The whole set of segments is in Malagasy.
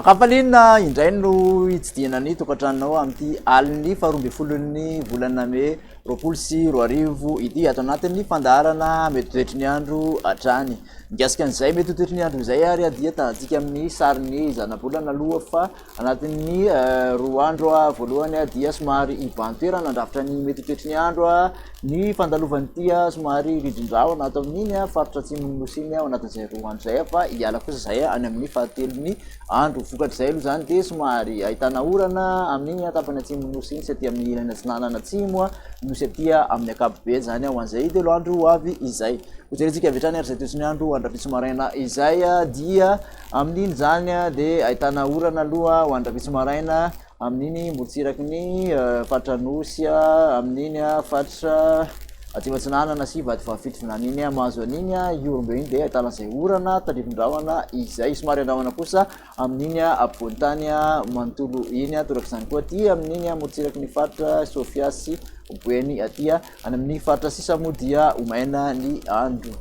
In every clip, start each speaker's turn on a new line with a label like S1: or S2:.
S1: Akapalina indray no itsidihana ny tokantranonao amin'ity aliny faharoamby folon'ny volana May roapolo sy roa arivo ity ato anatin'ny fandaharana mety toetry ny andro hatrany. Mikasika an'izay mety toetry ny andro izay ary dia tantsika amin'ny sariny zanabolana aloha fa anatin'ny roa andro voalohany dia somary ibantoerana andrafitra ny mety toetry ny andro ny fandalovan'ity somary ridrindraona ato amin'iny faritra atsimon'ny nosy iny ao anatin'izay roa andro zay fa hiala kosa zay any amin'ny fahatelony andro vokatrizay aloha zany dia somary ahitana orana amin'iny tapany atsimon'ny nosy iny sy aty amin'ny ilany atsinanana atsimo nosy aty amin'ny akapobe zany ho an'izay telo andro avy izay hojerentsika avy hatrany ary zay toetsy ny andro andrafitsy maraina izay dia amin'iny zany dia ahitana orana aloha ho andrafitsy maraina amin'iny motsiraky ny faritra nosy amin'iny faritra atsimatsinanana sy vady fahafito vinan'iny mahazo an'iny iorombe iny dia ahitana zay orana tadrivindrahona izay somary andrahona kosa amin'iny ampovoan-tany manontolo iny torak'izany koa aty amin'iny motsiraky ny faritra sofia sy boeny aty any amin'ny faritra sisa moa dia omaina ny andro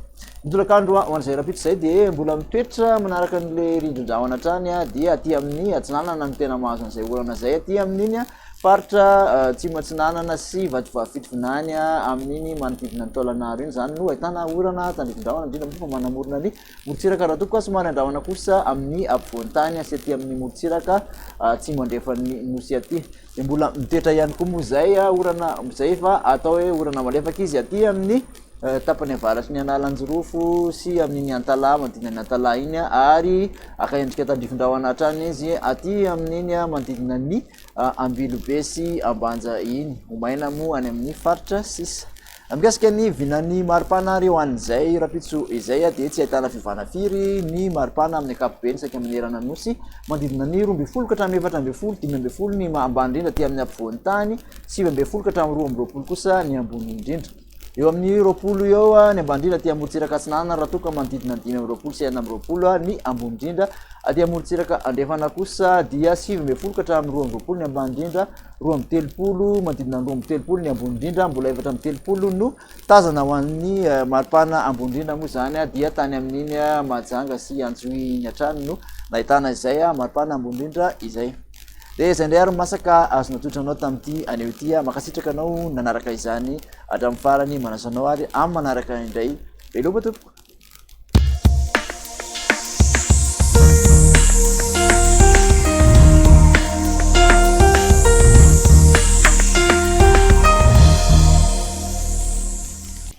S1: mitolakandro ho an'izay rapitra zay dia mbola mitoetra manaraka an'le rindrindrahona hatrany dia aty amin'ny atsinanana no tena mahazo an'izay orana zay aty amin'iny faritra tsimatsinanana sy vady fahafito vinany amin'iny manodidina ny taolanaro iny zany no ahitana orana tandrivindrahona indrindra moa fa manamorona ny morotsiraka raha tokoa somary andrahona kosa amin'ny ampovoan-tany sy aty amin'ny morotsiraka tsy mandrefan'ny nosy aty dia mbola mitoetra ihany koa moa zay orana zay fa atao hoe orana malefaka izy aty amin'ny tapany avaratry ny analanjirofo sy amin'iny antala manodidina ny antala iny ary akaendrika tandrivindrahona hatrany izy aty amin'iny manodidina ny ambilobe sy ambanja iny omaina moa any amin'ny faritra sisa mikasika ny vinany maripana reo an'izay rapitso izay dia tsy ahitana fivana firy ny maripana amin'ny akapobe ny saika amin'ny erana nosy manodidina ny 12 ka hatramin'ny 14 15 ny ambany indrindra ty amin'ny ampovoan'ny tany 7 ka hatramin'ny 12 kosa ny ambony indrindra eo amin'ny roapolo eo ny ambany indrindra aty amorotsiraka atsinanana raha toka manodidina 5 sy 9 ny ambony indrindra aty amorotsiraka andrefana kosa dia 7 ka hatramin'ny 12 ny ambany indrindra 13 manodidina 13 ny ambony indrindra mbola 13 no tazana ho an'ny maripana ambony indrindra moa zany dia tany amin'iny Mahajanga sy Antsohiny hatrany no nahitana izay maripana ambony indrindra izay dia zay indray ary masaka azona totranao tamin'ity aneo ity makasitraka anao nanaraka izany hatramin'ny farany manasanao ary amin'ny manaraka indray veloma tompoko